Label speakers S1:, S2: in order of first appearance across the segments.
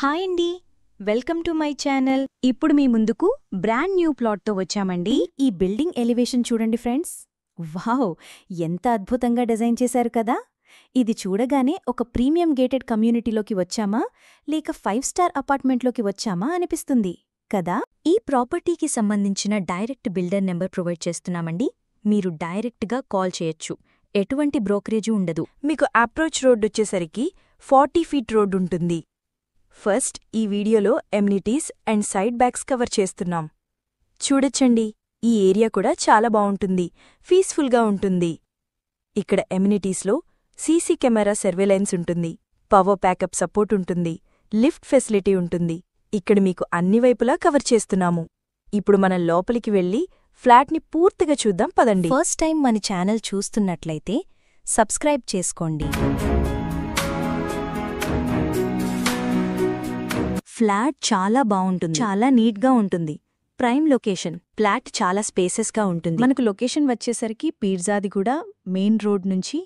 S1: Hi అండి, welcome to my channel. ఇప్పుడు మీ ముందుకు బ్రాండ్ న్యూ ప్లాట్తో వచ్చామండి. ఈ బిల్డింగ్ ఎలివేషన్ చూడండి ఫ్రెండ్స్. వావ్, ఎంత అద్భుతంగా డిజైన్ చేశారు కదా. ఇది చూడగానే ఒక ప్రీమియం గేటెడ్ కమ్యూనిటీలోకి వచ్చామా లేక 5 స్టార్ అపార్ట్మెంట్లోకి వచ్చామా అనిపిస్తుంది కదా. ఈ ప్రాపర్టీకి సంబంధించిన డైరెక్ట్ బిల్డర్ నెంబర్ ప్రొవైడ్ చేస్తున్నామండి. మీరు డైరెక్ట్గా కాల్ చేయొచ్చు, ఎటువంటి బ్రోకరేజీ ఉండదు.
S2: మీకు అప్రోచ్ రోడ్ వచ్చేసరికి 40 ఫీట్ రోడ్ ఉంటుంది. ఫస్ట్ ఈ వీడియోలో amenities and side backs cover చేస్తున్నాం. చూడొచ్చండి, ఈ ఏరియా కూడా చాలా బావుంటుంది, పీస్ఫుల్గా ఉంటుంది. ఇక్కడ ఎమ్యూనిటీస్లో సీసీ కెమెరా సర్వేలెన్స్ ఉంటుంది, పవర్ బ్యాకప్ సపోర్ట్ ఉంటుంది, లిఫ్ట్ ఫెసిలిటీ ఉంటుంది. ఇక్కడ మీకు అన్ని వైపులా కవర్ చేస్తున్నాము. ఇప్పుడు మనం లోపలికి వెళ్ళి ఫ్లాట్ని పూర్తిగా చూద్దాం పదండి.
S1: ఫస్ట్ టైం మన ఛానల్ చూస్తున్నట్లయితే సబ్స్క్రైబ్ చేసుకోండి.
S2: ఫ్లాట్ చాలా బావుంటుంది, చాలా నీట్గా ఉంటుంది. ప్రైమ్ లొకేషన్, ఫ్లాట్ చాలా స్పేసెస్గా ఉంటుంది.
S1: మనకు లొకేషన్ వచ్చేసరికి పీర్జాదిగూడ మెయిన్ రోడ్ నుంచి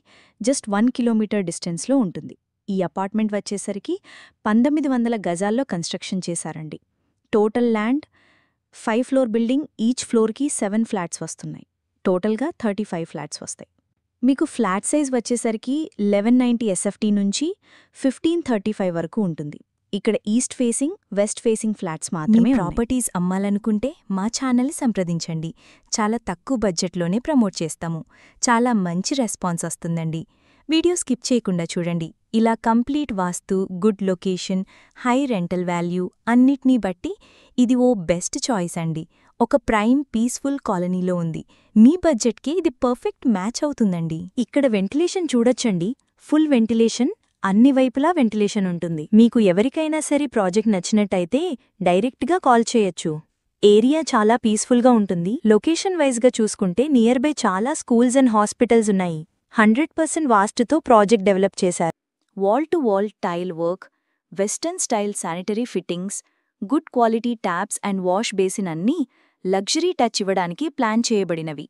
S1: జస్ట్ 1 కిలోమీటర్ డిస్టెన్స్లో ఉంటుంది. ఈ అపార్ట్మెంట్ వచ్చేసరికి 1900 గజాల్లో కన్స్ట్రక్షన్ చేశారండి. Total land 5 floor building, each ఫ్లోర్కి 7 ఫ్లాట్స్ వస్తున్నాయి. టోటల్గా 35 ఫ్లాట్స్ వస్తాయి. మీకు ఫ్లాట్ సైజ్ వచ్చేసరికి 1190 SFT నుంచి 1535 వరకు ఉంటుంది. ఇక్కడ east facing, west facing flats మాత్రమే. ప్రాపర్టీస్ అమ్మాలనుకుంటే మా ఛానల్ సంప్రదించండి. చాలా తక్కువ బడ్జెట్లోనే ప్రమోట్ చేస్తాము. చాలా మంచి రెస్పాన్స్ వస్తుందండి. వీడియో స్కిప్ చేయకుండా చూడండి. ఇలా complete vastu, good location, high rental value అన్నిటినీ బట్టి ఇది ఓ బెస్ట్ చాయిస్ అండి. ఒక ప్రైమ్ పీస్ఫుల్ కాలనీలో ఉంది. మీ బడ్జెట్కి ఇది పర్ఫెక్ట్ మ్యాచ్ అవుతుందండి.
S2: ఇక్కడ వెంటిలేషన్ చూడొచ్చండి, ఫుల్ వెంటిలేషన్, అన్ని వైపులా వెంటిలేషన్ ఉంటుంది. మీకు ఎవరికైనా సరే ప్రాజెక్ట్ నచ్చినట్టయితే డైరెక్ట్గా కాల్ చేయొచ్చు. ఏరియా చాలా పీస్ఫుల్గా ఉంటుంది. లొకేషన్ వైజ్గా చూసుకుంటే నియర్ బై చాలా స్కూల్స్ అండ్ హాస్పిటల్స్ ఉన్నాయి. 100% వాస్తుతో ప్రాజెక్ట్ డెవలప్ చేశారు.
S1: Wall to wall tile work, western style sanitary fittings, good quality taps and wash basin అన్నీ లగ్జరీ టచ్ ఇవ్వడానికి ప్లాన్ చేయబడినవి.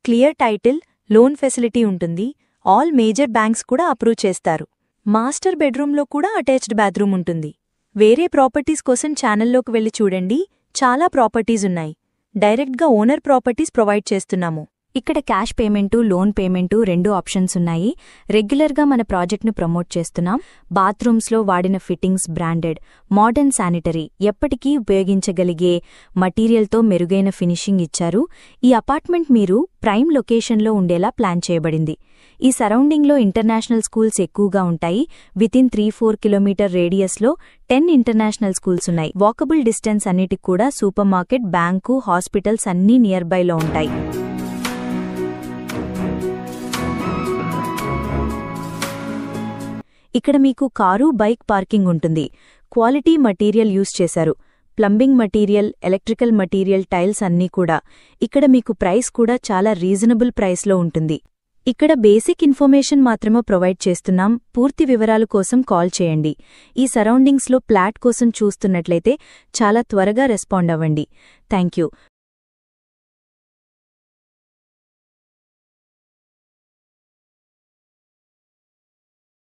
S2: క్లియర్ టైటిల్, లోన్ ఫెసిలిటీ ఉంటుంది. ఆల్ మేజర్ బ్యాంక్స్ కూడా approve చేస్తారు. Master బెడ్రూమ్లో కూడా అటాచ్డ్ బాత్రూమ్ ఉంటుంది. వేరే ప్రాపర్టీస్ కోసం ఛానల్లోకి వెళ్ళి చూడండి, చాలా ప్రాపర్టీస్ ఉన్నాయి. డైరెక్ట్గా ఓనర్ ప్రాపర్టీస్ ప్రొవైడ్ చేస్తున్నాము.
S1: ఇక్కడ cash payment, loan payment 2 options ఉన్నాయి. రెగ్యులర్గా మన ప్రాజెక్ట్ను ప్రమోట్ చేస్తున్నాం. బాత్రూమ్స్లో వాడిన ఫిట్టింగ్స్ బ్రాండెడ్, మోడర్న్ శానిటరీ, ఎప్పటికీ ఉపయోగించగలిగే మటీరియల్తో మెరుగైన ఫినిషింగ్ ఇచ్చారు. ఈ అపార్ట్మెంట్ మీరు ప్రైమ్ లొకేషన్లో ఉండేలా ప్లాన్ చేయబడింది. ఈ సరౌండింగ్లో ఇంటర్నేషనల్ స్కూల్స్ ఎక్కువగా ఉంటాయి. వితిన్ 3-4 కిలోమీటర్ రేడియస్లో 10 ఇంటర్నేషనల్ స్కూల్స్ ఉన్నాయి. వాకబుల్ డిస్టెన్స్ అన్నిటికి కూడా సూపర్ మార్కెట్, బ్యాంకు, హాస్పిటల్స్ అన్నీ నియర్ బైలో ఉంటాయి. ఇక్కడ మీకు కారు, బైక్ పార్కింగ్ ఉంటుంది. క్వాలిటీ మటీరియల్ యూజ్ చేశారు. Plumbing material, electrical material, tiles అన్నీ కూడా. ఇక్కడ మీకు ప్రైస్ కూడా చాలా రీజనబుల్ ప్రైస్లో ఉంటుంది. ఇక్కడ బేసిక్ ఇన్ఫర్మేషన్ మాత్రమే ప్రొవైడ్ చేస్తున్నాం. పూర్తి వివరాల కోసం కాల్ చేయండి. ఈ సరౌండింగ్స్లో ఫ్లాట్ కోసం చూస్తున్నట్లయితే చాలా త్వరగా రెస్పాండ్ అవ్వండి. Thank you.